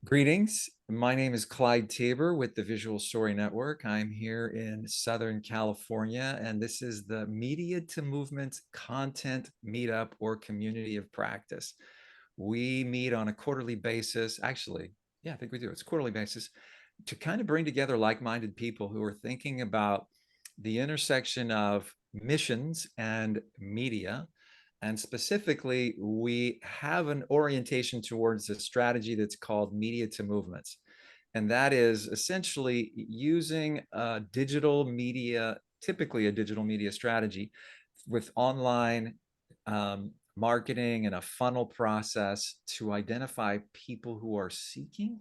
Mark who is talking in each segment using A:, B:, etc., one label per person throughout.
A: Greetings. My name is Clyde Tabor with the Visual Story Network. I'm here in Southern California, and this is the Media to Movements Content Meetup or Community of Practice. We meet on a quarterly basis. Actually, yeah, I think we do. It's quarterly basis to kind of bring together like-minded people who are thinking about the intersection of missions and media. And specifically, we have an orientation towards a strategy that's called media to movements. And that is essentially using digital media, typically a digital media strategy with online marketing and a funnel process to identify people who are seeking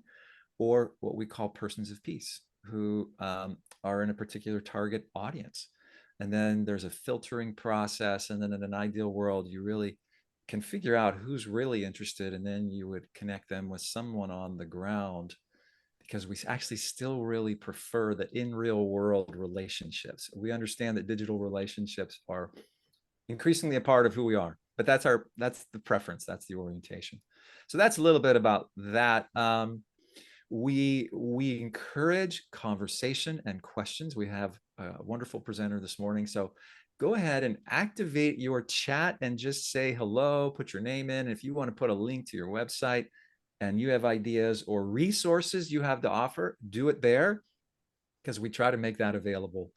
A: or what we call persons of peace who are in a particular target audience. And then there's a filtering process. And then in an ideal world, you really can figure out who's really interested. And then you would connect them with someone on the ground, because we actually still really prefer the in real world relationships. We understand that digital relationships are increasingly a part of who we are, but that's the preference. That's the orientation. So that's a little bit about that. We encourage conversation and questions. We have a wonderful presenter this morning, so go ahead and activate your chat and just say hello, put your name in. If you want to put a link to your website and you have ideas or resources you have to offer, do it there, because we try to make that available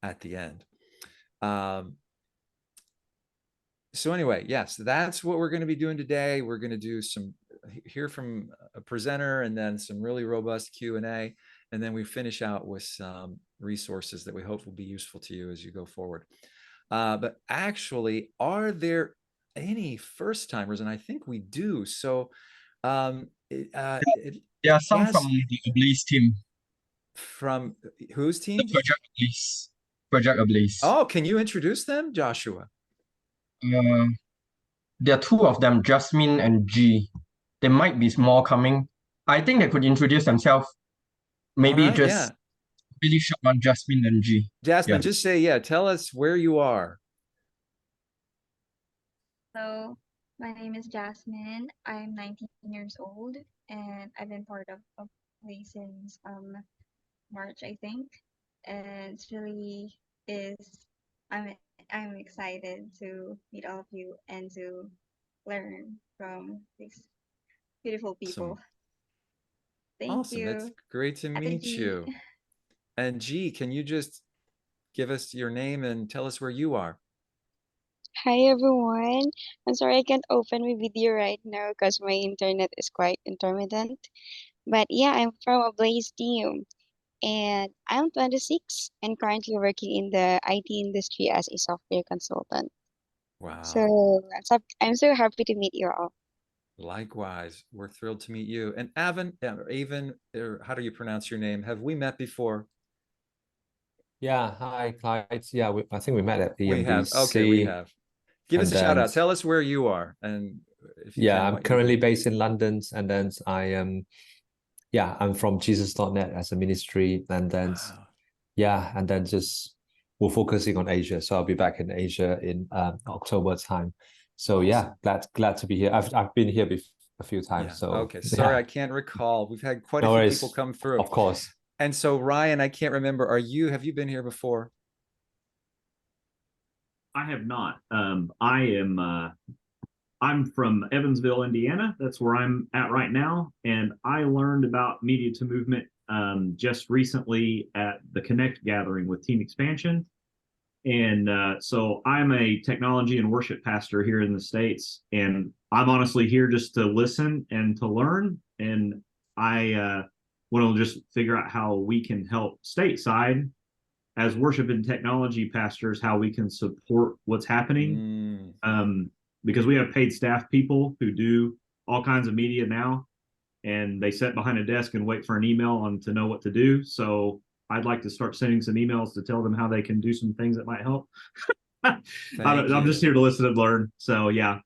A: at the end. So anyway, yes, that's what we're going to be doing today. We're going to do hear from a presenter and then some really robust Q&A. And then we finish out with some resources that we hope will be useful to you as you go forward. But actually, are there any first timers? And I think we do. So
B: there are some from the Ablaze team.
A: From whose team?
B: The Project Ablaze. Project Ablaze.
A: Oh, can you introduce them, Joshua?
B: There are two of them, Jasmine and G. There might be more coming. I think they could introduce themselves. Maybe
A: right,
B: just really short on Jasmine and G.
A: Jasmine, just say, tell us where you are.
C: Hello, my name is Jasmine. I'm 19 years old, and I've been part of Play since March, I think. And it's really I'm excited to meet all of you and to learn from these beautiful people.
A: Awesome.
C: Thank you.
A: That's great to meet you. And G, can you just give us your name and tell us where you are?
D: Hi everyone. I'm sorry I can't open my video right now because my internet is quite intermittent. But yeah, I'm from a Blaze team and I'm 26 and currently working in the IT industry as a software consultant.
A: Wow.
D: So I'm so happy to meet you all.
A: Likewise, we're thrilled to meet you. And Avon, or how do you pronounce your name? Have we met before?
E: Yeah, hi, Clyde. Yeah, I think we met at the
A: We have. Okay, we have. Give us a shout out. Tell us where you are, and if you
E: I'm currently based in London, and then I am, I'm from Jesus.net as a ministry, and then and then just we're focusing on Asia. So I'll be back in Asia in October time. So awesome. Glad to be here. I've been here a few times. So
A: okay, sorry, I can't recall. We've had quite a few people come through.
E: Of course.
A: And so Ryan, I can't remember. Have you been here before?
F: I have not. I'm from Evansville, Indiana. That's where I'm at right now. And I learned about Media to Movement just recently at the Connect gathering with Team Expansion. And so I'm a technology and worship pastor here in the States. And I'm honestly here just to listen and to learn. And I want to just figure out how we can help stateside as worship and technology pastors, how we can support what's happening. Because we have paid staff people who do all kinds of media now, and they sit behind a desk and wait for an email to know what to do. So I'd like to start sending some emails to tell them how they can do some things that might help. I'm just here to listen and learn. So yeah.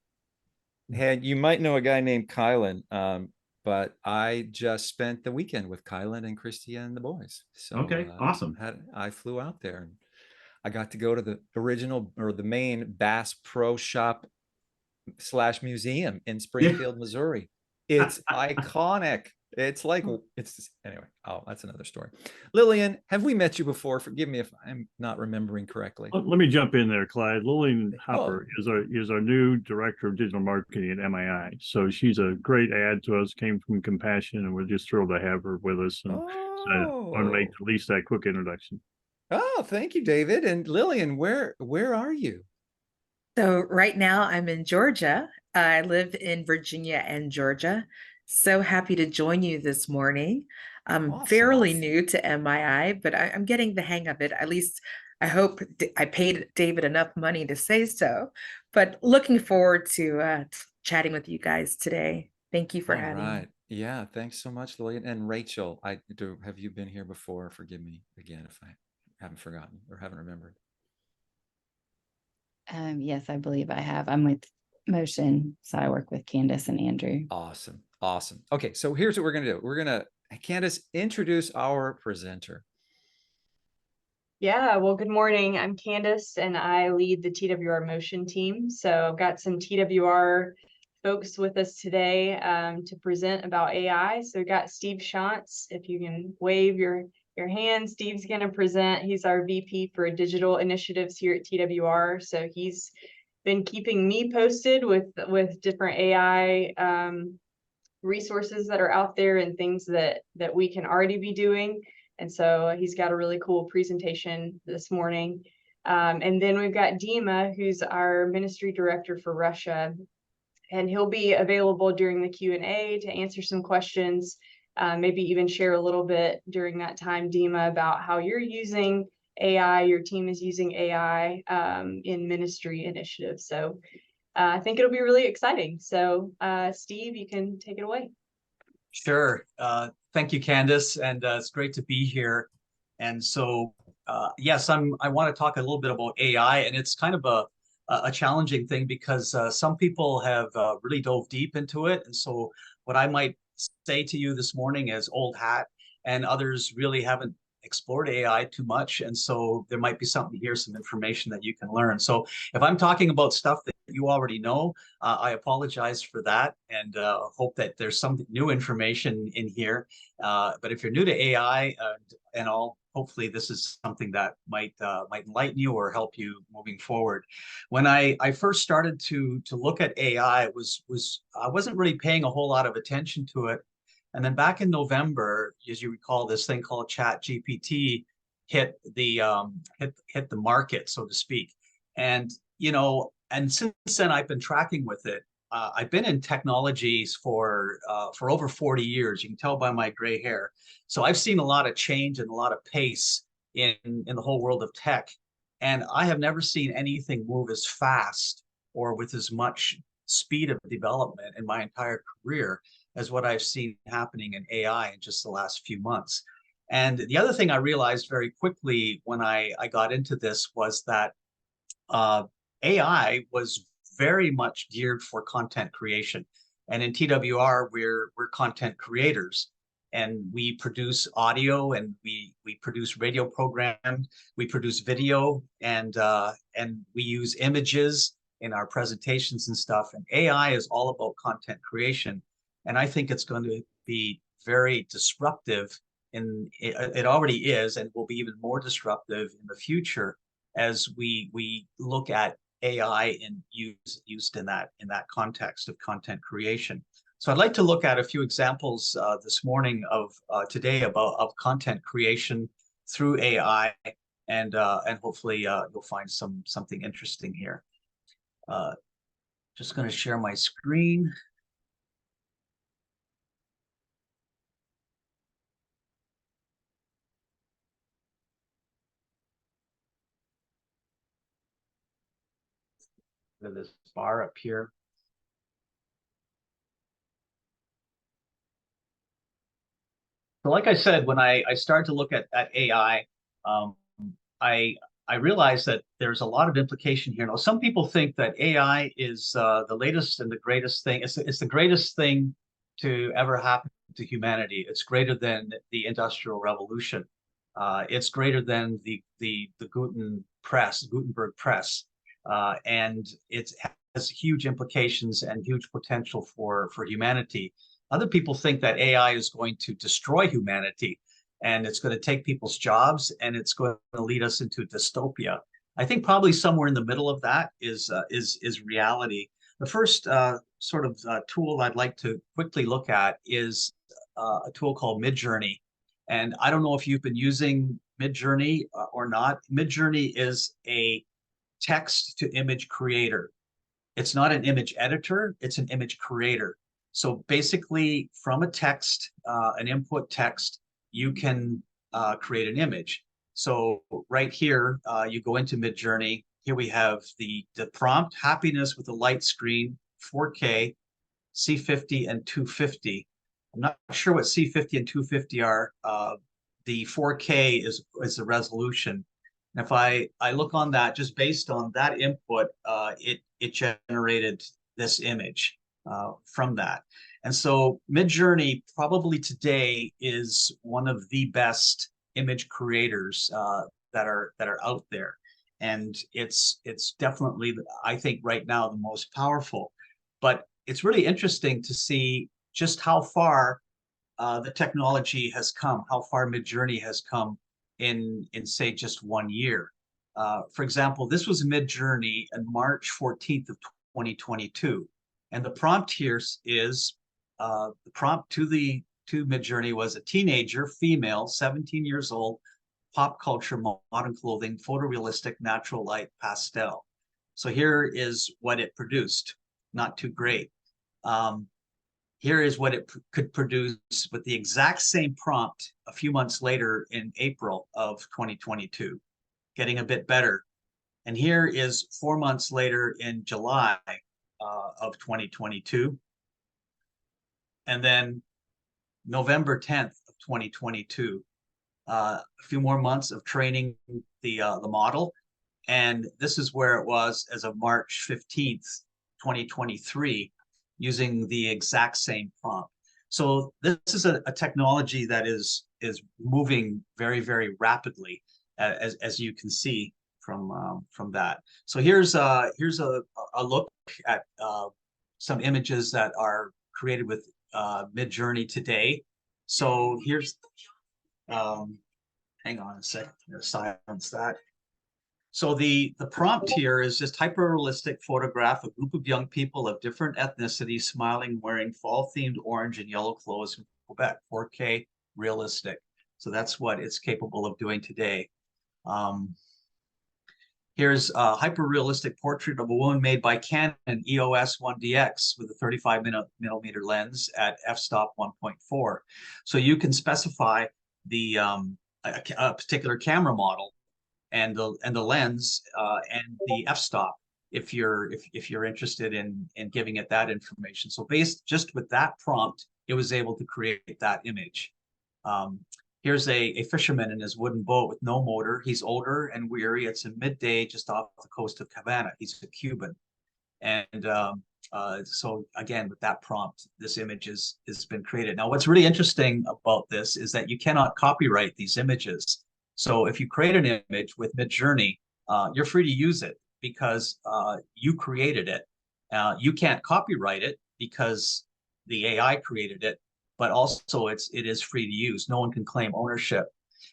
A: Hey, you might know a guy named Kylan, but I just spent the weekend with Kylan and Christy and the boys. So
F: okay, awesome.
A: I flew out there and I got to go to the original or the main Bass Pro Shop / museum in Springfield, Missouri. It's iconic. It's like, it's just, anyway. Oh, that's another story. Lillian, have we met you before? Forgive me if I'm not remembering correctly.
G: Let me jump in there, Clyde. Lillian Hopper
A: Oh.
G: is our new director of digital marketing at MII. So she's a great add to us, came from Compassion, and we're just thrilled to have her with us. And so I want to make
A: Oh.
G: at least that quick introduction.
A: Oh, thank you, David. And Lillian, where are you?
H: So right now I'm in Georgia. I live in Virginia and Georgia. So happy to join you this morning. I'm
A: Awesome.
H: fairly new to MII, but I'm getting the hang of it. At least I hope I paid David enough money to say so. But looking forward to chatting with you guys today. Thank you for
A: All
H: having
A: right.
H: me.
A: Yeah, thanks so much, Lillian. And Rachel, have you been here before? Forgive me again if I haven't forgotten or haven't remembered.
I: Yes, I believe I have. I'm with Motion, so I work with Candace and Andrew.
A: Awesome. Awesome. Okay, so here's what we're going to do. We're going to, Candace, introduce our presenter.
J: Yeah, well, good morning. I'm Candace and I lead the TWR Motion team. So I've got some TWR folks with us today to present about AI. So we've got Steve Shantz. If you can wave your hand, Steve's going to present. He's our VP for digital initiatives here at TWR. So he's been keeping me posted with different AI resources that are out there and things that we can already be doing. And so he's got a really cool presentation this morning. And then we've got Dima, who's our ministry director for Russia, and he'll be available during the Q&A to answer some questions, maybe even share a little bit during that time, Dima, about how you're using AI, your team is using AI in ministry initiatives. So I think it'll be really exciting. So Steve, you can take it away.
K: Sure. Thank you, Candace, and it's great to be here. And so, yes, I want to talk a little bit about AI, and it's kind of a challenging thing because some people have really dove deep into it. And so what I might say to you this morning is old hat, and others really haven't explored AI too much. And so there might be something here, some information that you can learn. So if I'm talking about stuff that you already know, I apologize for that and hope that there's some new information in here. But if you're new to AI and all, hopefully this is something that might enlighten you or help you moving forward. When I first started to look at AI, I wasn't really paying a whole lot of attention to it. And then back in November, as you recall, this thing called Chat GPT hit the market, so to speak. And and since then I've been tracking with it. I've been in technologies for over 40 years. You can tell by my gray hair. So I've seen a lot of change and a lot of pace in the whole world of tech. And I have never seen anything move as fast or with as much speed of development in my entire career as what I've seen happening in AI in just the last few months. And the other thing I realized very quickly when I got into this was that AI was very much geared for content creation. And in TWR, we're content creators. And we produce audio and we produce radio programs, we produce video, and we use images in our presentations and stuff. And AI is all about content creation. And I think it's going to be very disruptive it already is and will be even more disruptive in the future as we look at AI and used in that context of content creation. So I'd like to look at a few examples this morning of today of content creation through AI, and hopefully you'll find something interesting here. Just going to share my screen. This bar up here. So like I said, when I started to look at AI, I realized that there's a lot of implication here. Now, some people think that AI is the latest and the greatest thing. It's the greatest thing to ever happen to humanity. It's greater than the Industrial Revolution. It's greater than the Gutenberg press, and it has huge implications and huge potential for humanity. Other people think that AI is going to destroy humanity and it's going to take people's jobs and it's going to lead us into dystopia. I think probably somewhere in the middle of that is reality. The first tool I'd like to quickly look at is a tool called Midjourney. And I don't know if you've been using Midjourney or not. Midjourney is a text to image creator. It's not an image editor, it's an image creator. So basically from a text, an input text, you can create an image. So right here, you go into Midjourney. Here we have the prompt, happiness with a light screen, 4K, C50 and 250. I'm not sure what C50 and 250 are. The 4K is the resolution. And if I look on that, just based on that input, it generated this image from that. And so Midjourney probably today is one of the best image creators that are out there. And it's definitely, I think right now, the most powerful. But it's really interesting to see just how far the technology has come, how far Midjourney has come in say just 1 year. For example, this was Midjourney on March 14th of 2022. And the prompt here is, the prompt to Midjourney was a teenager, female, 17 years old, pop culture, modern clothing, photorealistic, natural light, pastel. So here is what it produced. Not too great. Here is what it could produce with the exact same prompt a few months later in April of 2022, getting a bit better. And here is 4 months later in July of 2022. And then November 10th of 2022, a few more months of training the model. And this is where it was as of March 15th, 2023, using the exact same prompt. So this is a technology that is moving very, very rapidly, as you can see from that. So here's a look at some images that are created with Midjourney today. So here's, hang on a second, I'm gonna silence that. So the prompt here is just hyper-realistic photograph of a group of young people of different ethnicities smiling, wearing fall-themed orange and yellow clothes from Quebec, 4K, realistic. So that's what it's capable of doing today. Here's a hyper-realistic portrait of a woman made by Canon EOS 1DX with a 35mm lens at f-stop 1.4. So you can specify the a particular camera model and the lens and the f-stop if you're interested in giving it that information. So based just with that prompt, it was able to create that image. Here's a fisherman in his wooden boat with no motor. He's older and weary. It's a midday just off the coast of Cabana. He's a Cuban. And so again, with that prompt, this image has been created. Now, what's really interesting about this is that you cannot copyright these images. So if you create an image with Midjourney, you're free to use it because you created it. You can't copyright it because the AI created it, but also it is free to use. No one can claim ownership.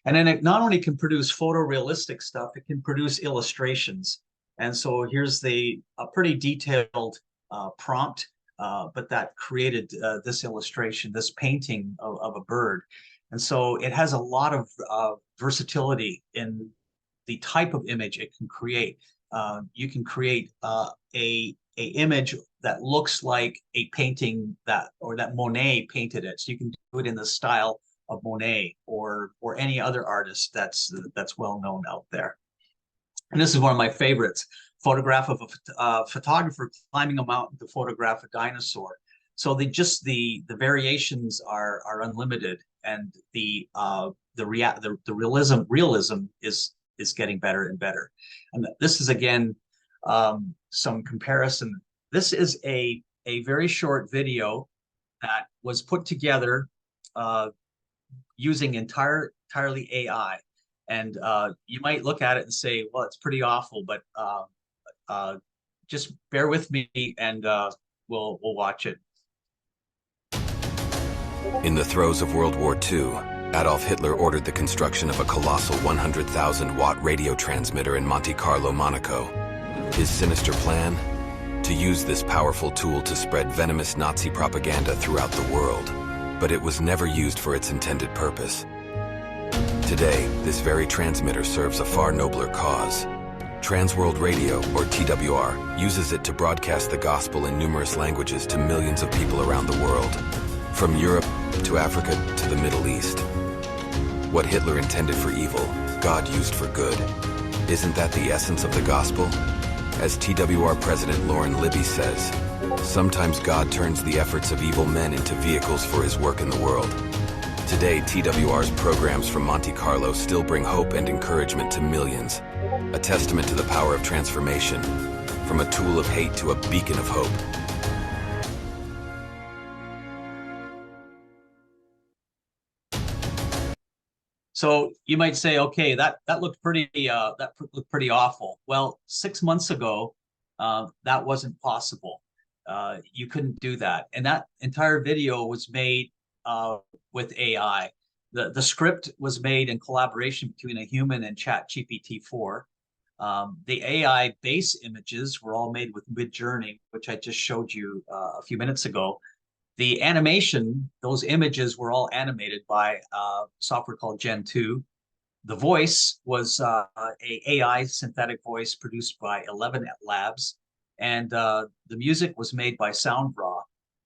K: And then it not only can produce photorealistic stuff, it can produce illustrations. And so here's a pretty detailed prompt, but that created this illustration, this painting of a bird. And so it has a lot of versatility in the type of image it can create. You can create a image that looks like a painting that Monet painted it. So you can do it in the style of Monet or any other artist that's well known out there. And this is one of my favorites: photograph of a photographer climbing a mountain to photograph a dinosaur. So the variations are unlimited, and the realism is getting better and better. And this is again some comparison. This is a very short video that was put together using entirely AI. And you might look at it and say, well, it's pretty awful, but just bear with me and we'll watch it.
L: In the throes of World War II, Adolf Hitler ordered the construction of a colossal 100,000-watt radio transmitter in Monte Carlo, Monaco. His sinister plan? To use this powerful tool to spread venomous Nazi propaganda throughout the world. But it was never used for its intended purpose. Today, this very transmitter serves a far nobler cause. Transworld Radio, or TWR, uses it to broadcast the gospel in numerous languages to millions of people around the world, from Europe to Africa to the Middle East. What Hitler intended for evil, God used for good. Isn't that the essence of the gospel? As TWR President Lauren Libby says, sometimes God turns the efforts of evil men into vehicles for his work in the world. Today, TWR's programs from Monte Carlo still bring hope and encouragement to millions, a testament to the power of transformation, from a tool of hate to a beacon of hope.
K: So you might say, okay, that looked pretty looked pretty awful. Well, 6 months ago, that wasn't possible. You couldn't do that, and that entire video was made with AI. The script was made in collaboration between a human and ChatGPT 4. The AI base images were all made with Midjourney, which I just showed you a few minutes ago. The animation, those images were all animated by software called Gen 2. The voice was a AI synthetic voice produced by 11 Labs. And the music was made by SoundRaw,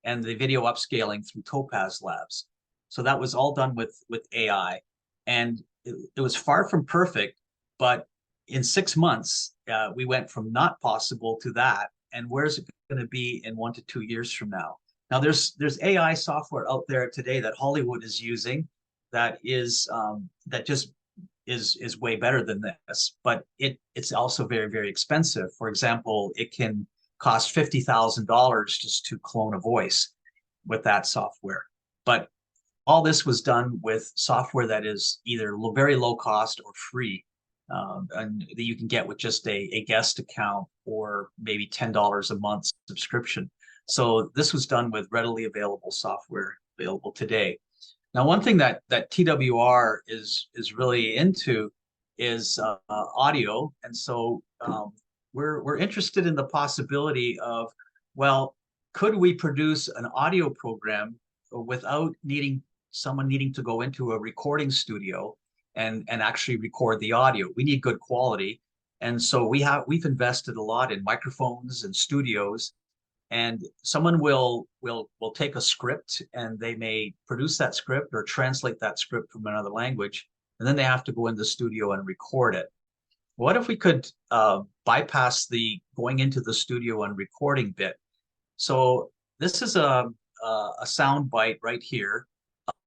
K: and the video upscaling through Topaz Labs. So that was all done with AI. And it was far from perfect, but in 6 months, we went from not possible to that. And where's it going to be in 1 to 2 years from now? Now, there's AI software out there today that Hollywood is using that is that just is way better than this, but it's also very, very expensive. For example, it can cost $50,000 just to clone a voice with that software. But all this was done with software that is either very low cost or free, and that you can get with just a guest account or maybe $10 a month subscription. So this was done with readily available software available today. Now, one thing that TWR is really into is audio, and so we're interested in the possibility of, well, could we produce an audio program without someone needing to go into a recording studio and actually record the audio? We need good quality, and so we've invested a lot in microphones and studios. And someone will take a script, and they may produce that script or translate that script from another language, and then they have to go in the studio and record it. What if we could bypass the going into the studio and recording bit? So this is a sound bite right here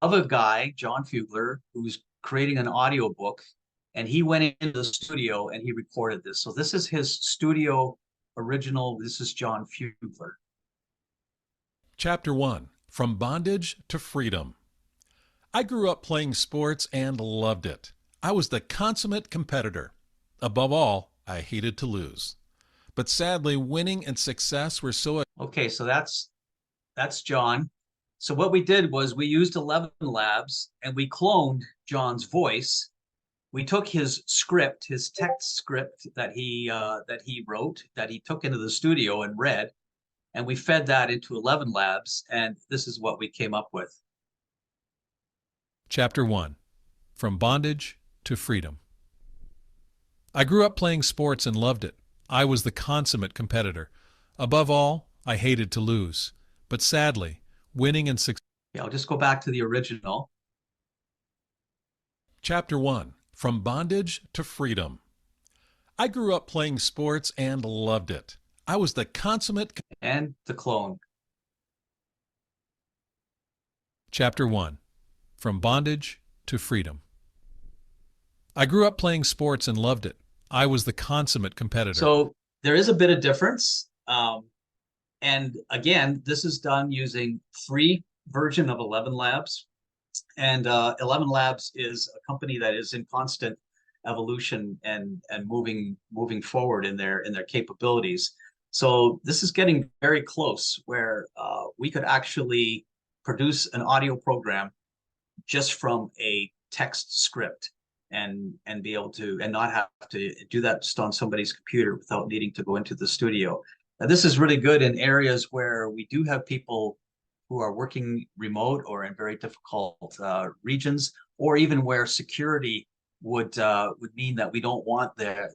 K: of a guy, John Fugler, who's creating an audio book, and he went into the studio and he recorded this. So this is his studio original. This is John Fugler.
M: Chapter 1, From Bondage to Freedom. I grew up playing sports and loved it. I was the consummate competitor. Above all, I hated to lose. But sadly, winning and success were so...
K: Okay, so that's John. So what we did was we used 11 Labs, and we cloned John's voice. We took his script, his text script that he wrote, that he took into the studio and read, and we fed that into 11 Labs, and this is what we came up with.
M: Chapter 1, From Bondage to Freedom. I grew up playing sports and loved it. I was the consummate competitor. Above all, I hated to lose. But sadly, winning and success...
K: Yeah, I'll just go back to the original.
M: Chapter 1, From Bondage to Freedom. I grew up playing sports and loved it. I was the consummate...
K: And the clone.
M: Chapter 1, From Bondage to Freedom. I grew up playing sports and loved it. I was the consummate competitor.
K: So there is a bit of difference. And again, this is done using free version of 11 Labs. And 11 Labs is a company that is in constant evolution and moving forward in their capabilities. So this is getting very close, where we could actually produce an audio program just from a text script and be able to, and not have to do that just on somebody's computer without needing to go into the studio. Now, this is really good in areas where we do have people who are working remote or in very difficult regions, or even where security would mean that we don't want their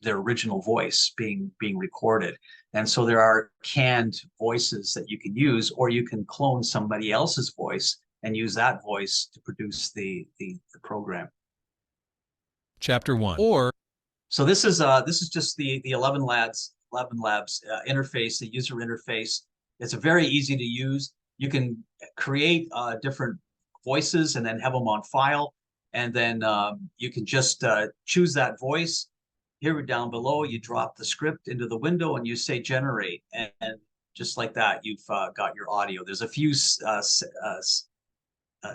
K: original voice being recorded. And so there are canned voices that you can use, or you can clone somebody else's voice and use that voice to produce the program.
M: Chapter 1. Or
K: so this is just the 11 Labs interface, the user interface. It's very easy to use. You can create different voices and then have them on file, and then you can just choose that voice. Here down below, you drop the script into the window and you say generate, and just like that, you've got your audio. There's a few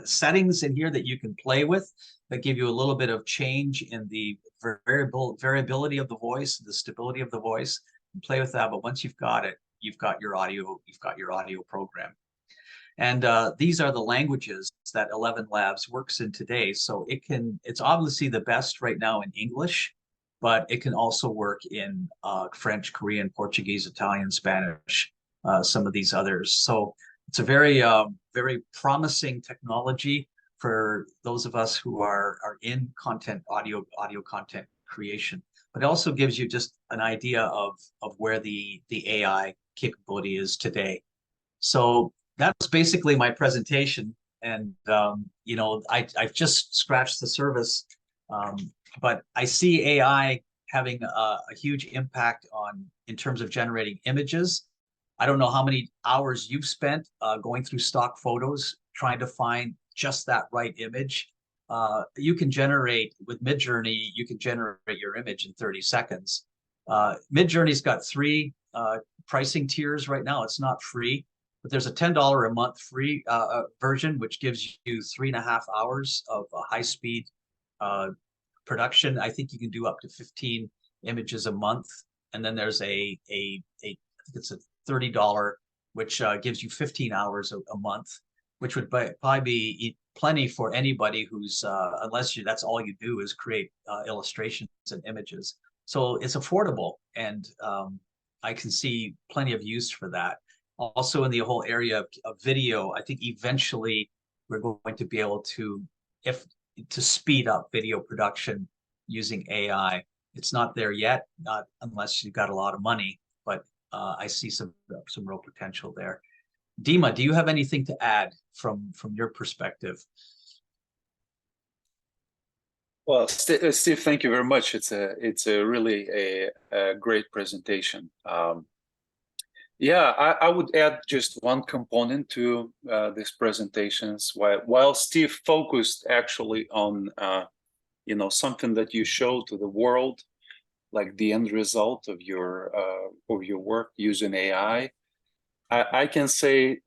K: settings in here that you can play with that give you a little bit of change in the variability of the voice, the stability of the voice. You play with that, but once you've got it, you've got your audio program. And these are the languages that 11 Labs works in today. So it's obviously the best right now in English, but it can also work in French, Korean, Portuguese, Italian, Spanish, some of these others. So it's a very promising technology for those of us who are in audio content creation. But it also gives you just an idea of where the AI capability is today. So that's basically my presentation. And I've just scratched the surface, but I see AI having a huge impact in terms of generating images. I don't know how many hours you've spent going through stock photos trying to find just that right image. You can generate with Midjourney, you can generate your image in 30 seconds. Midjourney's got 3 pricing tiers right now. It's not free, but there's a $10 a month free version, which gives you 3.5 hours of high-speed production. I think you can do up to 15 images a month. And then there's I think it's a $30, which gives you 15 hours a month, which would probably be plenty for anybody who's, unless that's all you do is create illustrations and images. So it's affordable, and I can see plenty of use for that. Also in the whole area of video, I think eventually we're going to be able to speed up video production using AI. It's not there yet, not unless you've got a lot of money, but I see some real potential there. Dima, do you have anything to add from your perspective?
N: Well, Steve, thank you very much. It's a really a great presentation. Yeah, I would add just one component to these presentations. While Steve focused actually on something that you show to the world, like the end result of your work using AI, I can say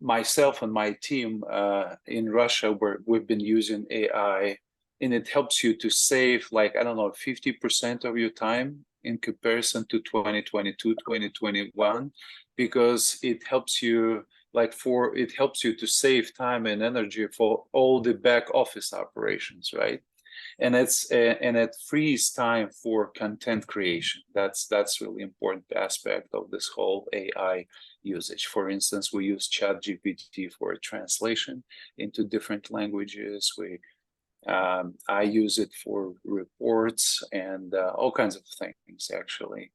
N: myself and my team in Russia, we've been using AI, and it helps you to save, like, I don't know, 50% of your time in comparison to 2022, 2021, because it helps you to save time and energy for all the back office operations, right? And it frees time for content creation. That's really important aspect of this whole AI usage. For instance, we use ChatGPT for translation into different languages. I use it for reports and all kinds of things, actually,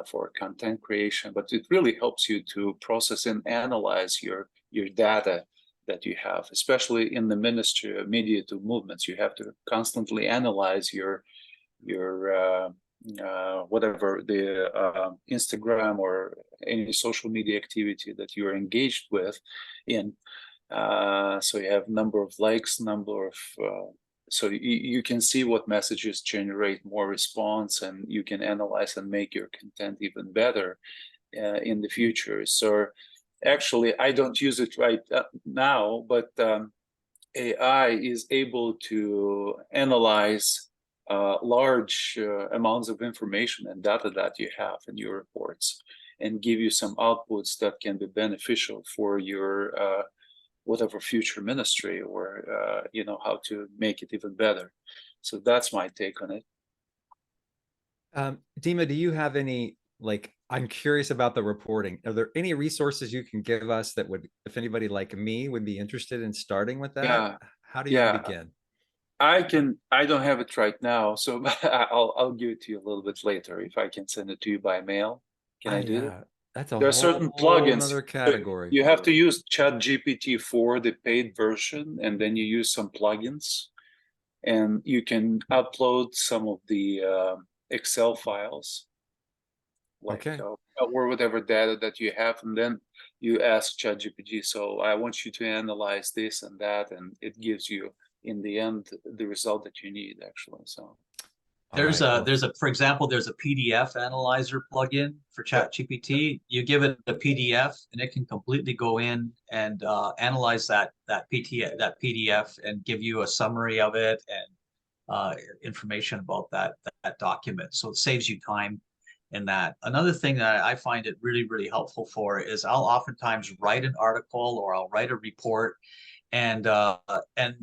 N: for content creation. But it really helps you to process and analyze your data that you have, especially in the Ministry of Media to Movements. You have to constantly analyze your whatever the Instagram or any social media activity that you're engaged with in. So you have number of likes, so you can see what messages generate more response, and you can analyze and make your content even better in the future. So actually, I don't use it right now, but AI is able to analyze large amounts of information and data that you have in your reports and give you some outputs that can be beneficial for your whatever future ministry, or how to make it even better. So that's my take on it.
A: Dima, do you have any, like, I'm curious about the reporting. Are there any resources you can give us that would, if anybody like me would be interested in starting with that?
N: Yeah,
A: How do you begin?
N: I don't have it right now, so I'll give it to you a little bit later if I can send it to you by mail. Can I do that?
A: That's a
N: There are certain
A: whole
N: plugins.
A: another category.
N: You have to use ChatGPT for the paid version, and then you use some plugins, and you can upload some of the Excel files, like or whatever data that you have, and then you ask ChatGPT. So I want you to analyze this and that, and it gives you in the end the result that you need, actually. So
K: there's for example, there's a PDF analyzer plugin for ChatGPT. You give it a PDF, and it can completely go in and analyze that PDF and give you a summary of it and information about that document. So it saves you time in that. Another thing that I find it really, really helpful for is I'll oftentimes write an article or I'll write a report, and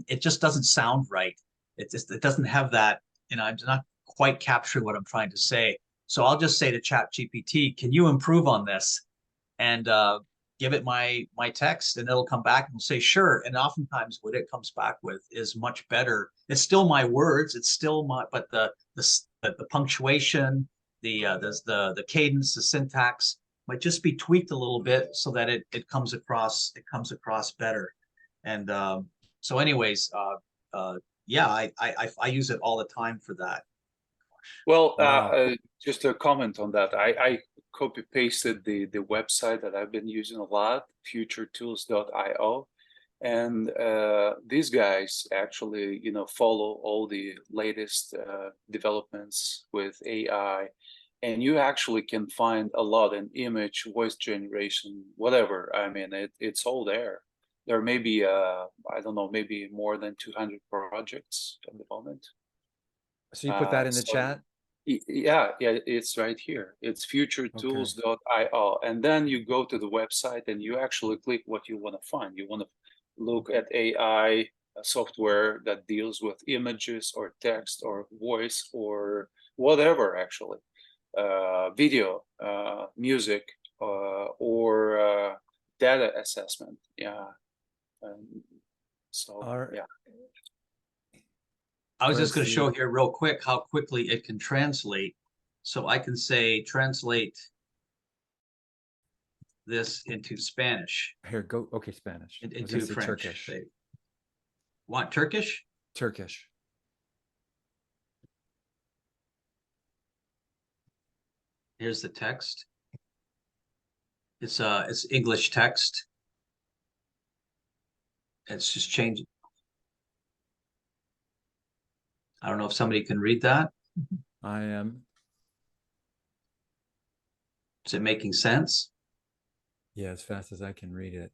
K: it just doesn't sound right. It doesn't have that, I'm not quite capturing what I'm trying to say. So I'll just say to ChatGPT, can you improve on this? And give it my text, and it'll come back and say, sure. And oftentimes what it comes back with is much better. It's still my words, it's still but the punctuation, the cadence, the syntax might just be tweaked a little bit so that it comes across better. And so anyways, yeah, I use it all the time for that.
N: Well, just a comment on that. I copy pasted the website that I've been using a lot, futuretools.io, and these guys actually follow all the latest developments with AI, and you actually can find a lot in image, voice generation, whatever. I mean, it's all there. There may be I don't know, maybe more than 200 projects at the moment.
A: So you put that in the chat?
N: Yeah, it's right here. It's futuretools.io. And then you go to the website and you actually click what you want to find. You want to look at AI software that deals with images or text or voice or whatever, actually. Video, music, or data assessment. Yeah. Yeah.
K: I was just going to show here real quick how quickly it can translate. So I can say, translate this into Spanish.
A: Here, go. Okay, Spanish.
K: Into French.
A: Turkish.
K: Want Turkish?
A: Turkish.
K: Here's the text. It's English text. It's just changing. I don't know if somebody can read that.
A: I am.
K: Is it making sense?
A: Yeah, as fast as I can read it.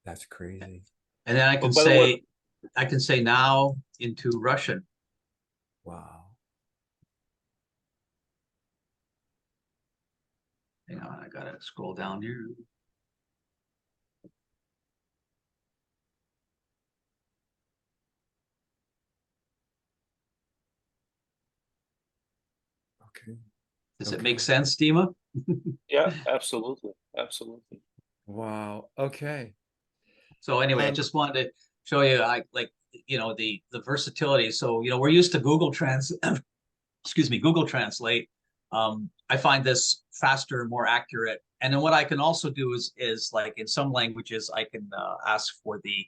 A: That's crazy.
K: And then I can say now into Russian.
A: Wow.
K: Hang on, I gotta scroll down here.
A: Okay.
K: Does it make sense, Dima?
N: Yeah, absolutely. Absolutely.
A: Wow. Okay.
K: So anyway, I just wanted to show you the versatility. So, we're used to Google Google Translate. I find this faster, more accurate. And then what I can also do is like in some languages, I can ask for the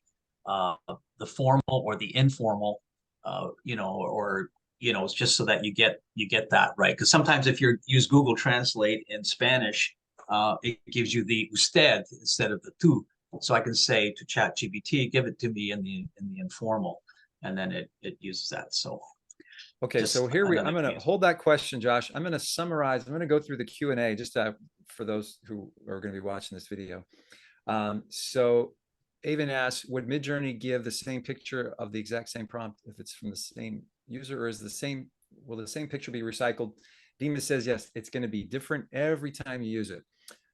K: formal or the informal, it's just so that you get that right. Because sometimes if you use Google Translate in Spanish, it gives you the usted instead of the tú. So I can say to ChatGPT, give it to me in the informal, and then it uses that. So
A: okay, so here I'm going to hold that question, Josh. I'm going to summarize. I'm going to go through the Q&A just for those who are going to be watching this video. So Avon asks, would Midjourney give the same picture of the exact same prompt if it's from the same user, or will the same picture be recycled? Dima says, yes, it's going to be different every time you use it.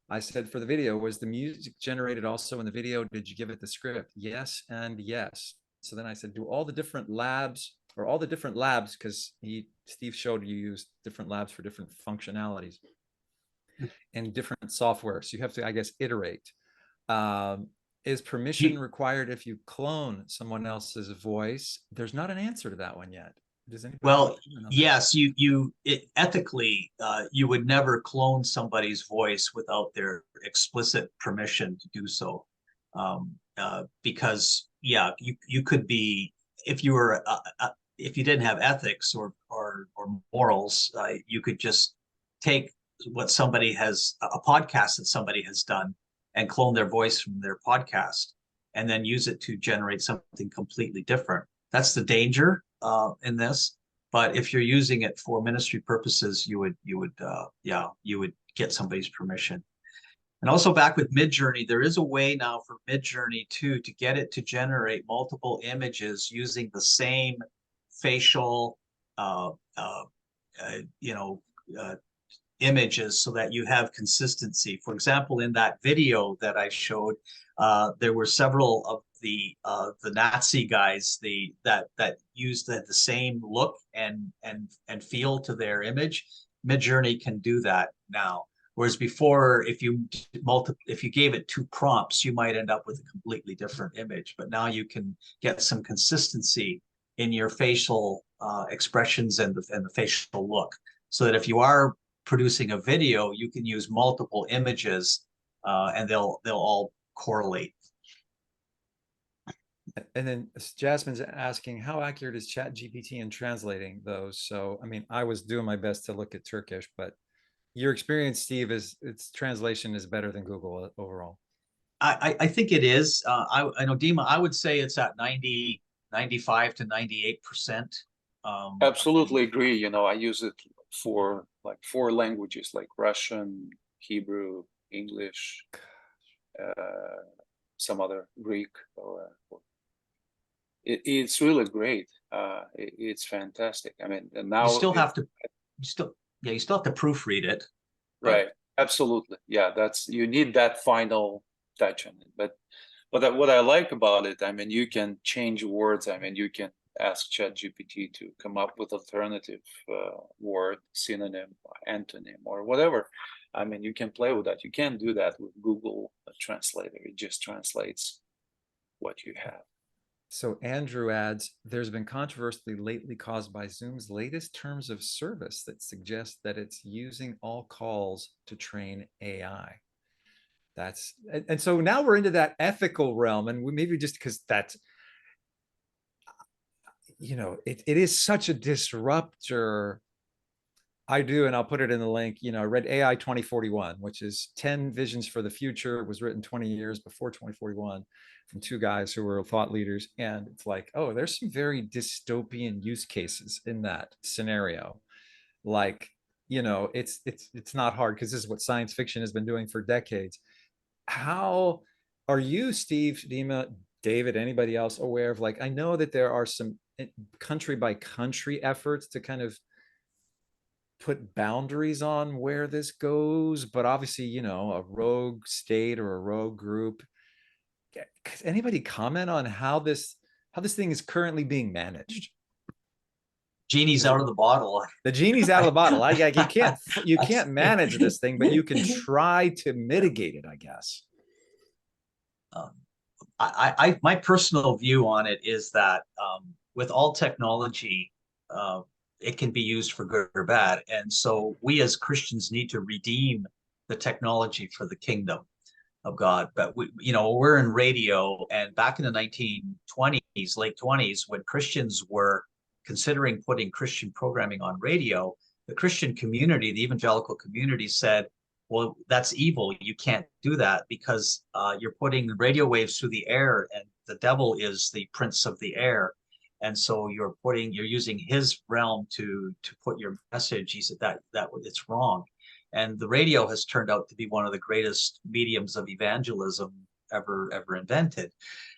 A: I said for the video, was the music generated also in the video? Did you give it the script? Yes and yes. So then I said, do all the different labs or all the different labs, because Steve showed you use different labs for different functionalities and different software. So you have to, I guess, iterate. Is permission required if you clone someone else's voice? There's not an answer to that one yet. Does anybody?
K: Well, yes, ethically, you would never clone somebody's voice without their explicit permission to do so, because yeah, you could be, if you were if you didn't have ethics or morals, you could just take what somebody has, a podcast that somebody has done, and clone their voice from their podcast, and then use it to generate something completely different. That's the danger in this. But if you're using it for ministry purposes, you would get somebody's permission. And also back with Midjourney, there is a way now for Midjourney to get it to generate multiple images using the same facial, images, so that you have consistency. For example, in that video that I showed, there were several of the Nazi guys that used the same look and feel to their image. Midjourney can do that now, whereas before, if you gave it 2 prompts, you might end up with a completely different image. But now you can get some consistency in your facial expressions and the facial look, so that if you are producing a video, you can use multiple images and they'll all correlate.
A: And then Jasmine's asking, how accurate is ChatGPT in translating those? So, I mean, I was doing my best to look at Turkish, but your experience, Steve, is its translation is better than Google overall.
K: I think it is. I know, Dima, I would say it's at 95 to 98%.
N: Absolutely agree. You know, I use it for like 4 languages, like Russian, Hebrew, English, some other Greek. It's really great. It's fantastic. I mean, and now
K: you still have to proofread it.
N: Right. Absolutely. Yeah, you need that final touch on it. But what I like about it, I mean, you can change words. I mean, you can ask ChatGPT to come up with alternative word, synonym, antonym, or whatever. I mean, you can play with that. You can't do that with Google Translator. It just translates what you have.
A: So Andrew adds, there's been controversy lately caused by Zoom's latest terms of service that suggest that it's using all calls to train AI. And so now we're into that ethical realm, and maybe just because that's, you know, it is such a disruptor. I do, and I'll put it in the link. You know, I read AI 2041, which is 10 Visions for the Future. It was written 20 years before 2041 from 2 guys who were thought leaders. And it's like, oh, there's some very dystopian use cases in that scenario. Like, you know, it's not hard, because this is what science fiction has been doing for decades. How are you, Steve, Dima, David, anybody else aware of, like, I know that there are some country by country efforts to kind of put boundaries on where this goes, but obviously, you know, a rogue state or a rogue group. Does anybody comment on how this thing is currently being managed?
K: Genie's out of the bottle.
A: The genie's out of the bottle. You can't manage this thing, but you can try to mitigate it, I guess.
K: My personal view on it is that with all technology, it can be used for good or bad. And so we as Christians need to redeem the technology for the kingdom of God. But we're in radio, and back in the 1920s, late 20s, when Christians were considering putting Christian programming on radio, the Christian community, the evangelical community, said, well, that's evil. You can't do that, because you're putting the radio waves through the air, and the devil is the prince of the air. And so you're using his realm to put your message. He said that it's wrong. And the radio has turned out to be one of the greatest mediums of evangelism ever invented.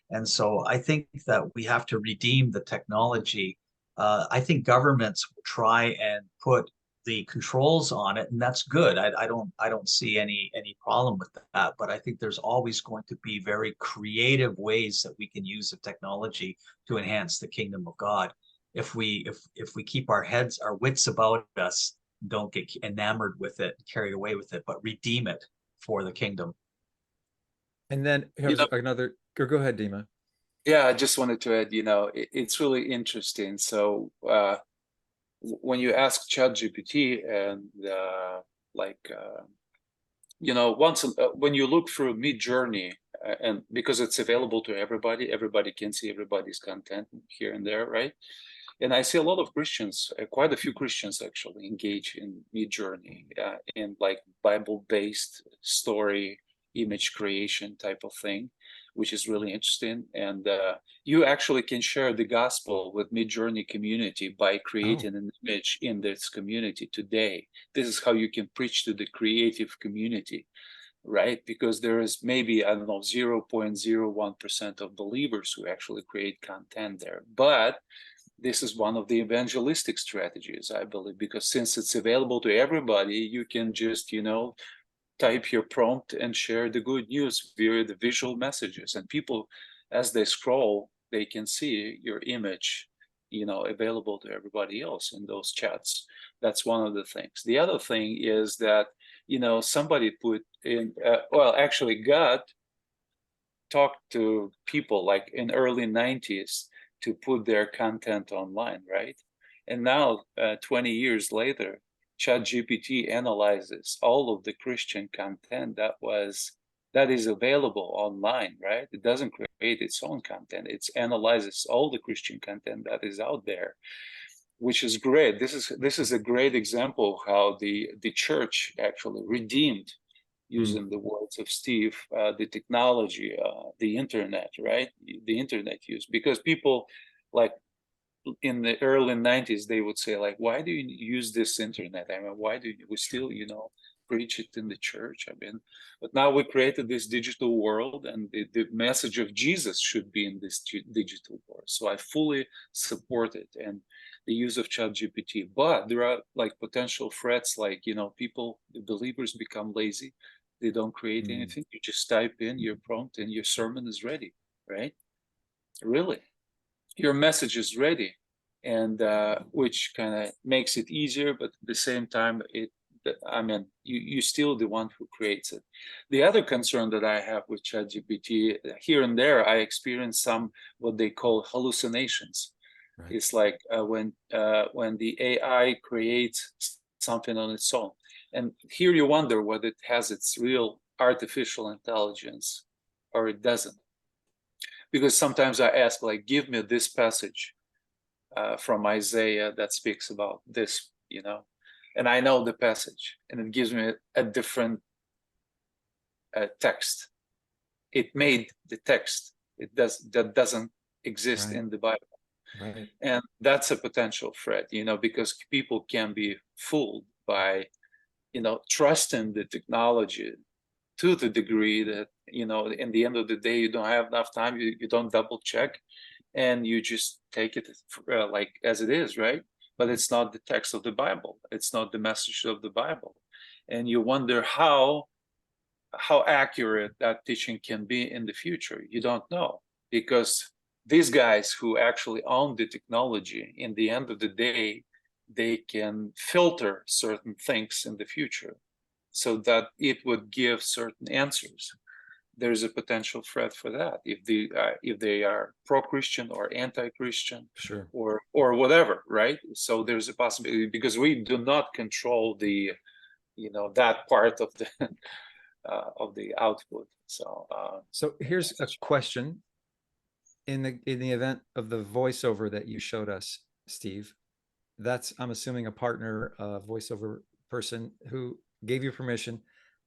K: And so I think that we have to redeem the technology. I think governments will try and put the controls on it, and that's good. I don't see any problem with that. But I think there's always going to be very creative ways that we can use the technology to enhance the kingdom of God. If we keep our wits about us, don't get enamored with it, carried away with it, but redeem it for the kingdom.
A: And then here's another. Go ahead, Dima.
N: Yeah, I just wanted to add, it's really interesting. So when you ask ChatGPT and when you look through Midjourney, and because it's available to everybody, everybody can see everybody's content here and there, right? And I see a lot of Christians, quite a few Christians actually engage in Midjourney, in like Bible-based story, image creation type of thing, which is really interesting. And you actually can share the gospel with Midjourney community by creating an image in this community today. This is how you can preach to the creative community, right? Because there is maybe, I don't know, 0.01% of believers who actually create content there. But this is one of the evangelistic strategies, I believe, because since it's available to everybody, you can just, type your prompt and share the good news via the visual messages. And people, as they scroll, they can see your image, available to everybody else in those chats. That's one of the things. The other thing is that, somebody put in, actually God talked to people like in early 90s to put their content online, right? And now, 20 years later, ChatGPT analyzes all of the Christian content that is available online, right? It doesn't create its own content. It analyzes all the Christian content that is out there, which is great. This is a great example of how the church actually redeemed, using the words of Steve, the technology, the internet, right? The internet use, because people like in the early 90s, they would say like, why do you use this internet? I mean, why do we still, preach it in the church? I mean, but now we created this digital world, and the message of Jesus should be in this digital world. So I fully support it and the use of ChatGPT. But there are like potential threats, like, people, the believers become lazy. They don't create anything. You just type in your prompt and your sermon is ready, right? Really. Your message is ready, and which kind of makes it easier, but at the same time, you're still the one who creates it. The other concern that I have with ChatGPT, here and there, I experience some what they call hallucinations. Right. It's like when the AI creates something on its own, and here you wonder whether it has its real artificial intelligence or it doesn't. Because sometimes I ask, like, give me this passage from Isaiah that speaks about this, and I know the passage, and it gives me a different text. It made the text. That doesn't exist in the Bible. Right. And that's a potential threat, because people can be fooled by, trusting the technology to the degree that, in the end of the day, you don't have enough time, you don't double check, and you just take it like as it is, right? But it's not the text of the Bible. It's not the message of the Bible. And you wonder how accurate that teaching can be in the future. You don't know, because these guys who actually own the technology, in the end of the day, they can filter certain things in the future so that it would give certain answers. There's a potential threat for that if they are pro-Christian or anti-Christian, sure, or whatever, right? So there's a possibility, because we do not control the that part of the of the output.
A: So here's a question. In the event of the voiceover that you showed us, Steve, that's, I'm assuming, a partner voiceover person who gave you permission.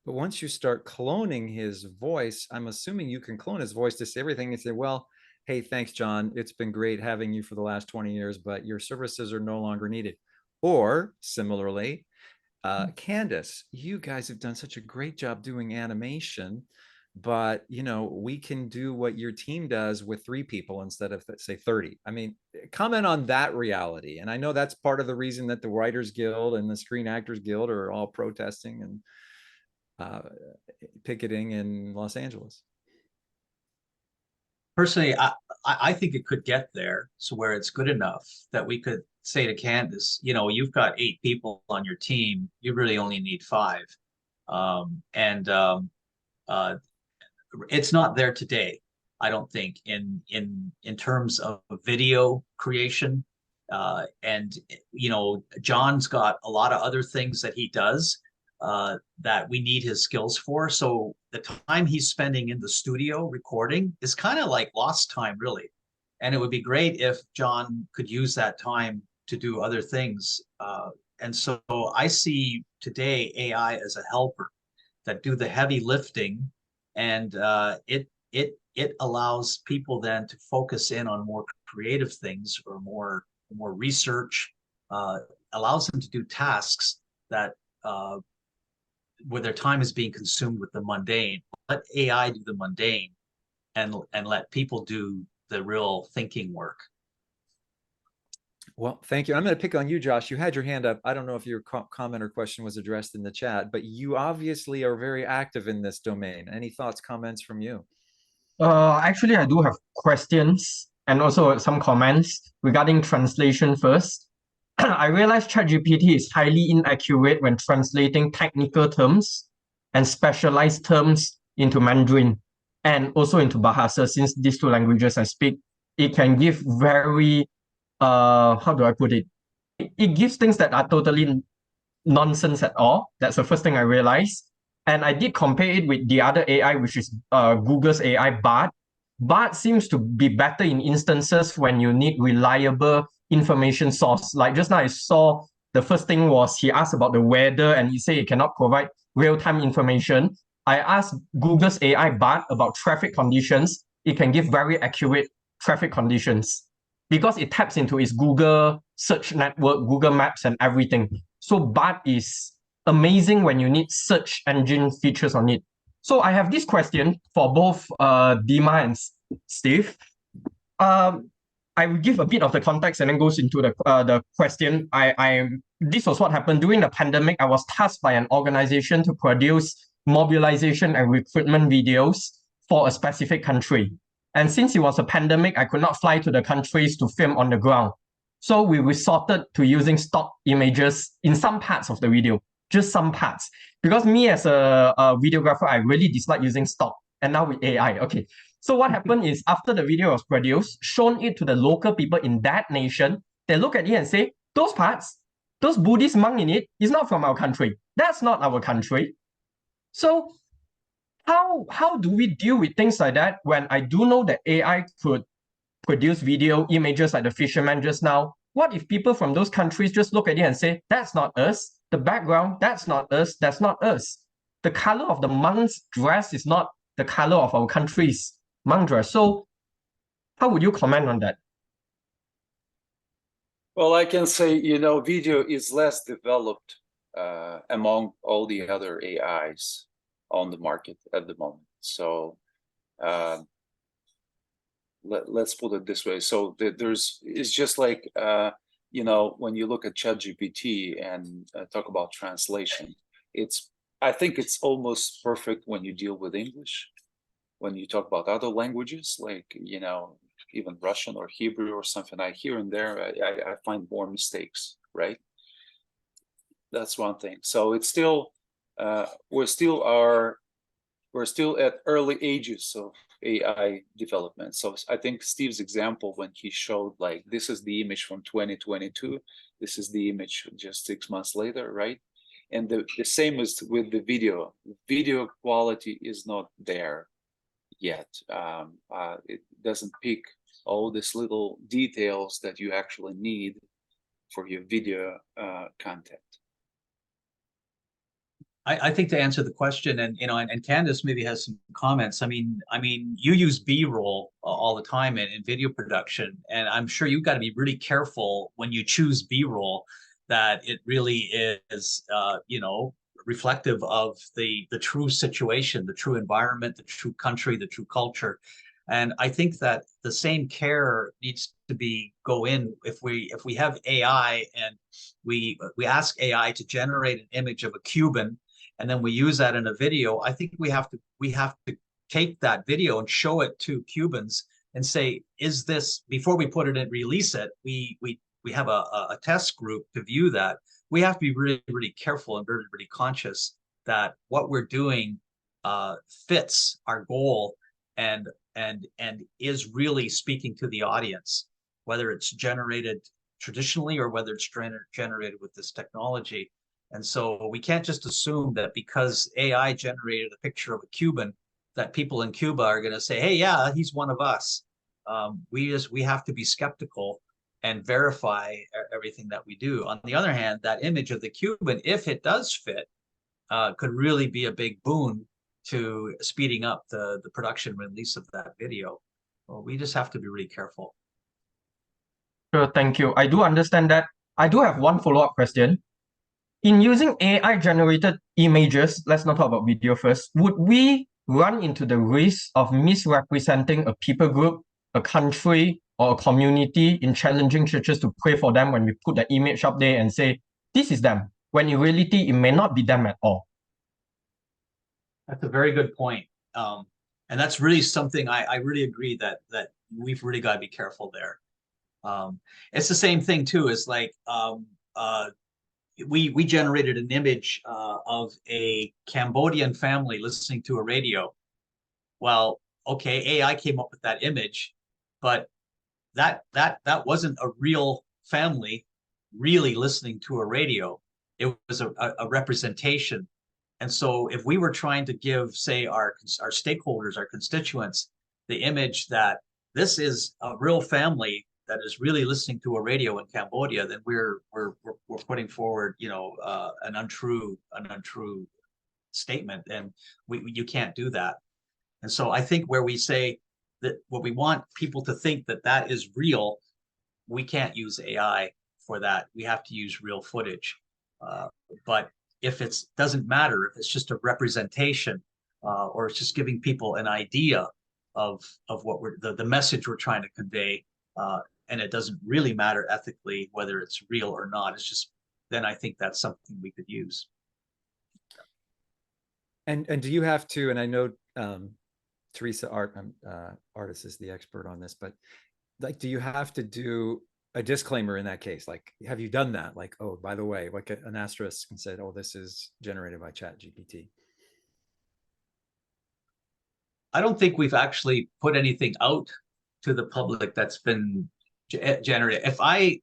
A: But once you start cloning his voice, I'm assuming you can clone his voice to say everything and say, well, hey, thanks, John. It's been great having you for the last 20 years, but your services are no longer needed. Or similarly, Candace, you guys have done such a great job doing animation but you know, we can do what your team does with 3 people instead of, say, 30. I mean, comment on that reality. And I know that's part of the reason that the Writers Guild and the Screen Actors Guild are all protesting and picketing in Los Angeles.
K: Personally, I think it could get there, so where it's good enough that we could say to Candace, you know, you've got 8 people on your team, you really only need 5. It's not there today, I don't think, in terms of video creation. And you know, John's got a lot of other things that he does that we need his skills for. So the time he's spending in the studio recording is kind of like lost time, really. And it would be great if John could use that time to do other things. And so I see today AI as a helper that do the heavy lifting, and it allows people then to focus in on more creative things or more research. Allows them to do tasks that where their time is being consumed with the mundane. Let AI do the mundane, and let people do the real thinking work.
A: Well, thank you. I'm going to pick on you, Josh. You had your hand up. I don't know if your comment or question was addressed in the chat, but you obviously are very active in this domain. Any thoughts, comments from you?
B: Actually, I do have questions and also some comments regarding translation first. I realize ChatGPT is highly inaccurate when translating technical terms and specialized terms into Mandarin and also into Bahasa, since these 2 languages I speak. It can give very, how do I put it? It gives things that are totally nonsense at all. That's the first thing I realized. And I did compare it with the other AI, which is Google's AI, Bard. Bard seems to be better in instances when you need reliable information source. Like just now I saw the first thing was he asked about the weather and he said it cannot provide real-time information. I asked Google's AI Bard about traffic conditions. It can give very accurate traffic conditions because it taps into its Google search network, Google Maps and everything. So Bard is amazing when you need search engine features on it. So I have this question for both Dima and Steve. I will give a bit of the context and then goes into the question. This was what happened during the pandemic. I was tasked by an organization to produce mobilization and recruitment videos for a specific country. And since it was a pandemic, I could not fly to the countries to film on the ground. So we resorted to using stock images in some parts of the video, just some parts. Because me as a videographer, I really dislike using stock. And now with AI, okay. So what happened is after the video was produced, shown it to the local people in that nation, they look at it and say, those parts, those Buddhist monk in it is not from our country. That's not our country. So how do we deal with things like that when I do know that AI could produce video images like the fisherman just now? What if people from those countries just look at it and say, that's not us, the background, that's not us, that's not us. The color of the monk's dress is not the color of our country's monk dress. So how would you comment on that?
N: Well, I can say, you know, video is less developed among all the other AIs on the market at the moment. So let's put it this way. So it's just like, you know, when you look at ChatGPT and talk about translation, I think it's almost perfect when you deal with English. When you talk about other languages, like, you know, even Russian or Hebrew or something, here and there, I find more mistakes, right? That's one thing. So it's still, we're still at early ages of AI development. So I think Steve's example when he showed, like, this is the image from 2022, this is the image just 6 months later, right? And the same is with the video. Video quality is not there yet. It doesn't pick all these little details that you actually need for your video content.
K: I think to answer the question, and you know, and Candace maybe has some comments. I mean, you use B-roll all the time in video production, and I'm sure you've got to be really careful when you choose B-roll that it really is, you know, reflective of the true situation, the true environment, the true country, the true culture. And I think that the same care needs to go in if we have AI and we ask AI to generate an image of a Cuban, and then we use that in a video. I think we have to take that video and show it to Cubans and say, is this, before we put it in, release it, we have a test group to view that. We have to be really, really careful and very, really conscious that what we're doing fits our goal and is really speaking to the audience, whether it's generated traditionally or whether it's generated with this technology. And so we can't just assume that because AI generated a picture of a Cuban, that people in Cuba are going to say, hey, yeah, he's one of us. We have to be skeptical and verify everything that we do. On the other hand, that image of the Cuban, if it does fit, could really be a big boon to speeding up the production release of that video. Well, we just have to be really careful.
B: Sure, thank you. I do understand that. I do have one follow-up question. In using AI-generated images, let's not talk about video first, would we run into the risk of misrepresenting a people group, a country, or a community in challenging churches to pray for them when we put the image up there and say, this is them, when in reality, it may not be them at all?
K: That's a very good point. And that's really something I really agree that we've really got to be careful there. It's the same thing too, is like we generated an image of a Cambodian family listening to a radio. Well, okay, AI came up with that image, but that wasn't a real family really listening to a radio. It was a representation. And so if we were trying to give, say, our stakeholders, our constituents, the image that this is a real family that is really listening to a radio in Cambodia, then we're putting forward, an untrue statement, and you can't do that. And so I think where we say that what we want people to think that is real, we can't use AI for that. We have to use real footage. But if it doesn't matter, if it's just a representation, or it's just giving people an idea of what the message we're trying to convey, and it doesn't really matter ethically whether it's real or not, it's just, then I think that's something we could use.
A: And do you have to, and I know Teresa Artis is the expert on this, but like, do you have to do a disclaimer in that case? Like, have you done that? Like, oh, by the way, like an asterisk and said, oh, this is generated by ChatGPT.
K: I don't think we've actually put anything out to the public that's been generated. If I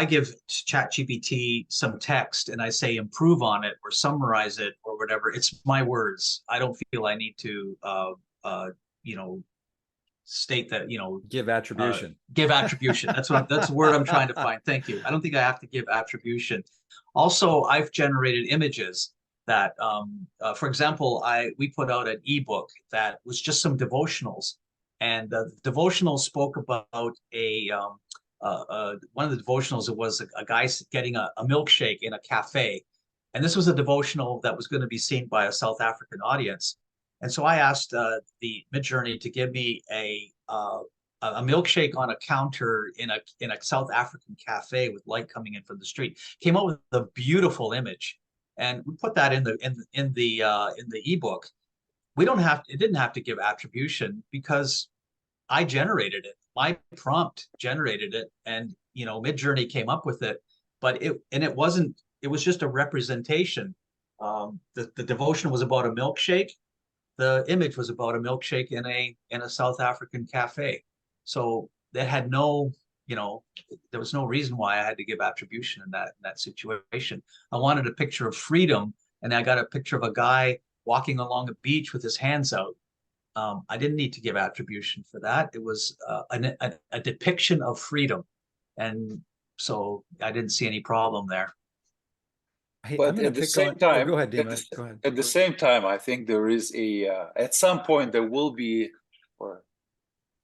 K: give ChatGPT some text and I say improve on it or summarize it or whatever, it's my words. I don't feel I need to state that,
A: give attribution.
K: Give attribution. That's the word I'm trying to find. Thank you. I don't think I have to give attribution. Also, I've generated images that, for example, we put out an ebook that was just some devotionals, and the devotionals spoke about one of the devotionals. It was a guy getting a milkshake in a cafe, and this was a devotional that was going to be seen by a South African audience. And so I asked the Midjourney to give me a milkshake on a counter in a South African cafe with light coming in from the street. Came up with a beautiful image, and we put that in the ebook. It didn't have to give attribution because I generated it. My prompt generated it, and Midjourney came up with it. But it was just a representation. The devotion was about a milkshake. The image was about a milkshake in a South African cafe. So that had there was no reason why I had to give attribution in that situation. I wanted a picture of freedom, and I got a picture of a guy walking along a beach with his hands out. I didn't need to give attribution for that. It was a depiction of freedom, and so I didn't see any problem there.
A: Hey,
N: but at the same time,
A: go ahead, Dima. Go ahead.
N: At the same time, I think there is at some point there will be, or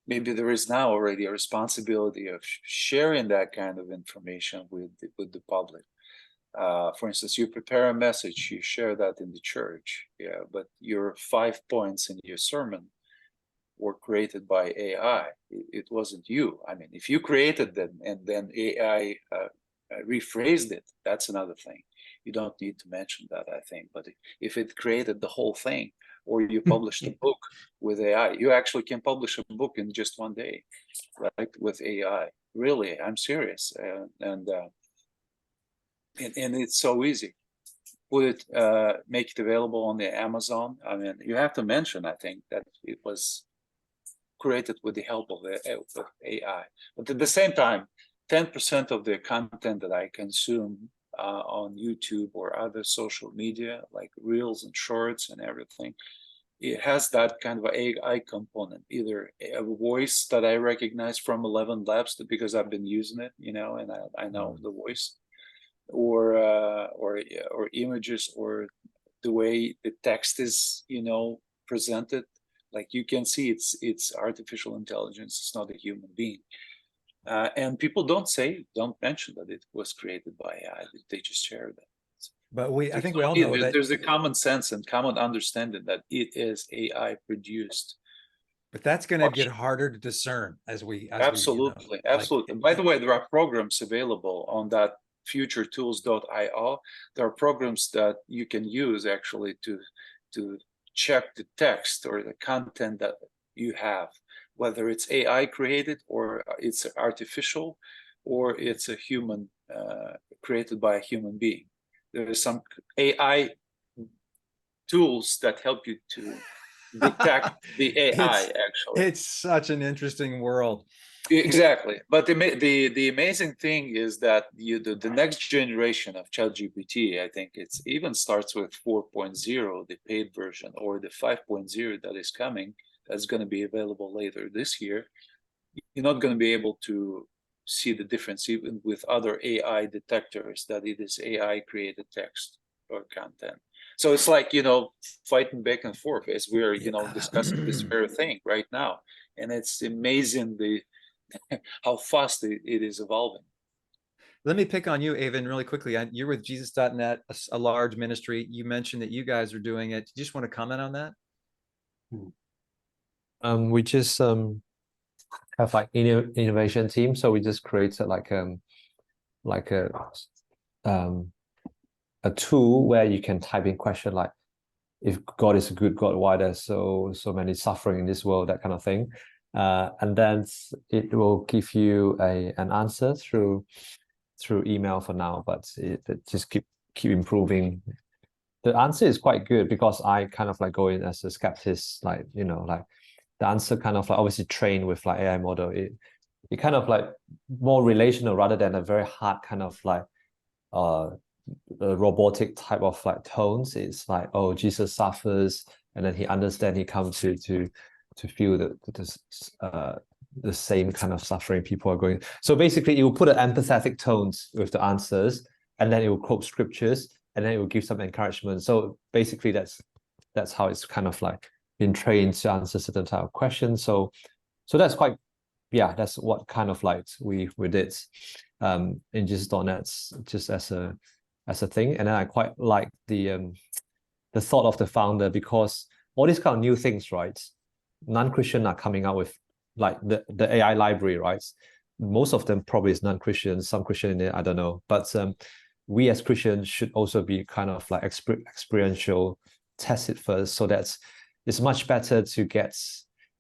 N: maybe there is now already, a responsibility of sharing that kind of information with the public. For instance, you prepare a message, you share that in the church, yeah, but your 5 points in your sermon were created by AI. It wasn't you. I mean, if you created them and then AI rephrased it, that's another thing. You don't need to mention that, I think. But if it created the whole thing, or you published a book with AI, you actually can publish a book in just one day, right? With AI. Really, I'm serious. And it's so easy. Put it, make it available on the Amazon. I mean, you have to mention, I think, that it was created with the help of AI. But at the same time, 10% of the content that I consume on YouTube or other social media, like Reels and Shorts and everything, it has that kind of AI component, either a voice that I recognize from 11 Labs because I've been using it, you know, and I know the voice, or images, or the way the text is, you know, presented. Like you can see, it's artificial intelligence. It's not a human being. And people don't mention that it was created by AI. They just share that.
A: But I think we all know that
N: there's a common sense and common understanding that it is AI produced.
A: But that's going to get harder to discern as we
N: absolutely. By the way, there are programs available on that futuretools.io. There are programs that you can use actually to check the text or the content that you have, whether it's AI created or it's artificial or it's a human created by a human being. There are some AI tools that help you to detect the AI. Actually,
A: it's such an interesting world.
N: Exactly, but the amazing thing is that the next generation of ChatGPT, I think it's even starts with 4.0, the paid version, or the 5.0 that is coming. That's going to be available later this year. You're not going to be able to see the difference even with other AI detectors that it is AI created text or content. So it's like, you know, fighting back and forth as we're, you know, discussing this very thing right now. And it's amazing how fast it is evolving.
A: Let me pick on you, Avon, really quickly. You're with Jesus.net, a large ministry. You mentioned that you guys are doing it. Do you just want to comment on that?
E: We just have like innovation team, so we just created like a tool where you can type in question like, if God is a good God, why there's so many suffering in this world, that kind of thing, and then it will give you an answer through email for now, but it just keep improving. The answer is quite good because I kind of like go in as a skeptic, like, you know, like the answer kind of like obviously trained with like AI model. It kind of like more relational rather than a very hard kind of like a robotic type of like tones. It's like, oh, Jesus suffers, and then he understands, he comes to feel the same kind of suffering people are going. So basically, it will put an empathetic tones with the answers, and then it will quote scriptures, and then it will give some encouragement. So basically, that's how it's kind of like been trained to answer certain type of questions. So that's quite, yeah, that's what kind of like we did in Jesus.net, just as a thing. And then I quite like the thought of the founder, because all these kind of new things, right? Non-Christian are coming out with like the AI library, right? Most of them probably is non-Christian, some Christian in it, I don't know. But we as Christians should also be kind of like experiential, test it first, so that it's much better to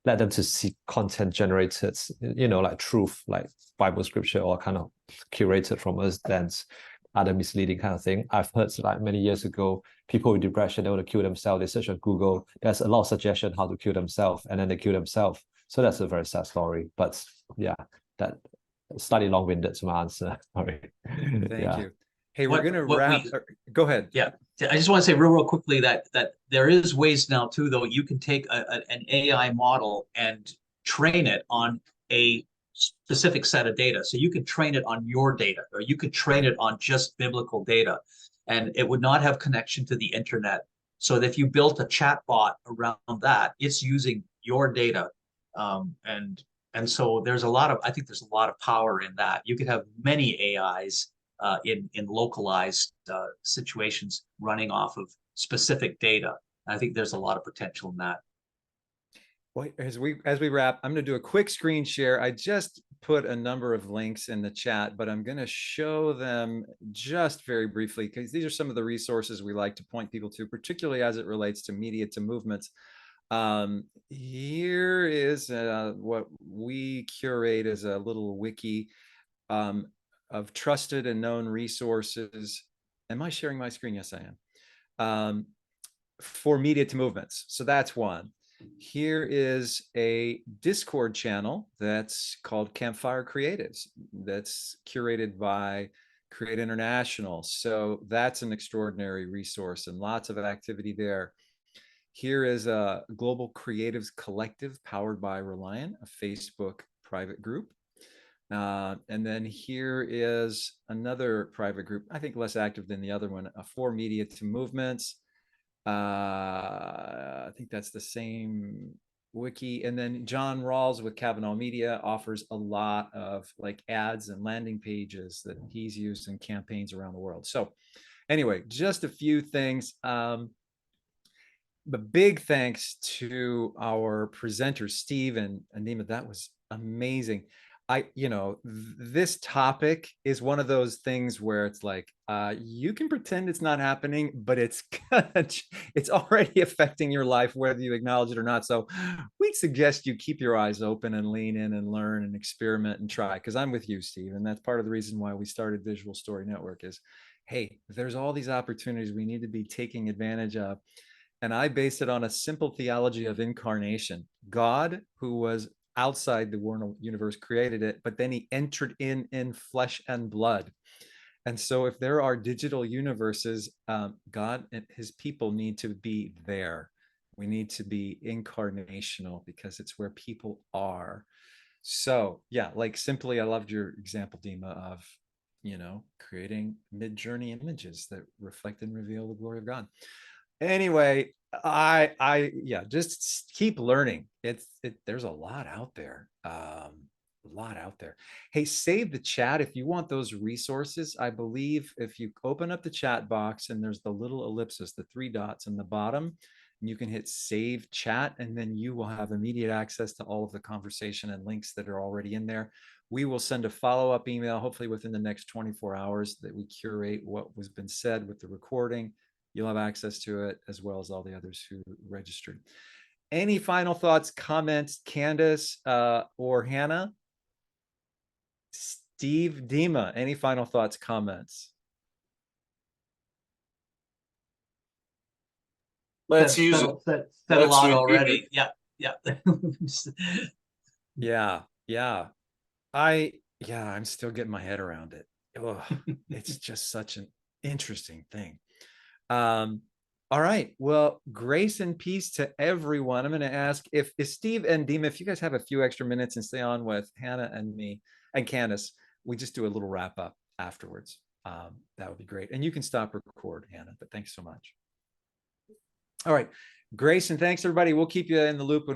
E: let them to see content generated, you know, like truth, like Bible scripture, or kind of curated from us than other misleading kind of thing. I've heard like many years ago, people with depression, they want to kill themselves. They search on Google. There's a lot of suggestion how to kill themselves, and then they kill themselves. So that's a very sad story. But yeah, that slightly long-winded to my answer. Sorry.
A: Thank you. Hey, we're going to wrap. Go ahead.
K: Yeah. I just want to say real quickly that there is ways now too, though. You can take an AI model and train it on a specific set of data. So you could train it on your data, or you could train it on just biblical data, and it would not have connection to the internet. So that if you built a chat bot around that, it's using your data. And so I think there's a lot of power in that. You could have many AIs in localized situations running off of specific data. I think there's a lot of potential in that.
A: Well, as we wrap, I'm going to do a quick screen share. I just put a number of links in the chat, but I'm going to show them just very briefly because these are some of the resources we like to point people to, particularly as it relates to media to movements. Here is what we curate as a little wiki of trusted and known resources. Am I sharing my screen? Yes, I am. For media to movements. So that's one. Here is a Discord channel that's called Campfire Creatives that's curated by Create International. So that's an extraordinary resource and lots of activity there. Here is a Global Creatives Collective powered by Reliant, a Facebook private group. And then here is another private group, I think less active than the other one, for media to movements. I think that's the same wiki. And then John Rawls with Kavanaugh Media offers a lot of like ads and landing pages that he's used in campaigns around the world. So anyway, just a few things. But big thanks to our presenters, Steve and Anima. That was amazing. This topic is one of those things where it's like, you can pretend it's not happening, but it's already affecting your life, whether you acknowledge it or not. So we suggest you keep your eyes open and lean in and learn and experiment and try, because I'm with you, Steve. And that's part of the reason why we started Visual Story Network is, hey, there's all these opportunities we need to be taking advantage of. And I base it on a simple theology of incarnation. God, who was outside the world universe, created it, but then he entered in flesh and blood. And so if there are digital universes, God and his people need to be there. We need to be incarnational because it's where people are. So yeah, like simply, I loved your example, Dima, of, creating mid-journey images that reflect and reveal the glory of God. Anyway, yeah, just keep learning. There's a lot out there. Hey, save the chat if you want those resources. I believe if you open up the chat box and there's the little ellipsis, the 3 dots in the bottom, and you can hit save chat, and then you will have immediate access to all of the conversation and links that are already in there. We will send a follow-up email, hopefully within the next 24 hours, that we curate what was been said with the recording. You'll have access to it as well as all the others who registered. Any final thoughts, comments, Candace or Hannah? Steve, Dima, any final thoughts, comments?
K: Let's use it. Said a lot already. Yeah.
A: Yeah. I'm still getting my head around it. It's just such an interesting thing. All right. Well, grace and peace to everyone. I'm going to ask if Steve and Dima, if you guys have a few extra minutes and stay on with Hannah and me and Candace, we just do a little wrap up afterwards. That would be great. And you can stop record, Hannah, but thanks so much. All right. Grace and thanks, everybody. We'll keep you in the loop when we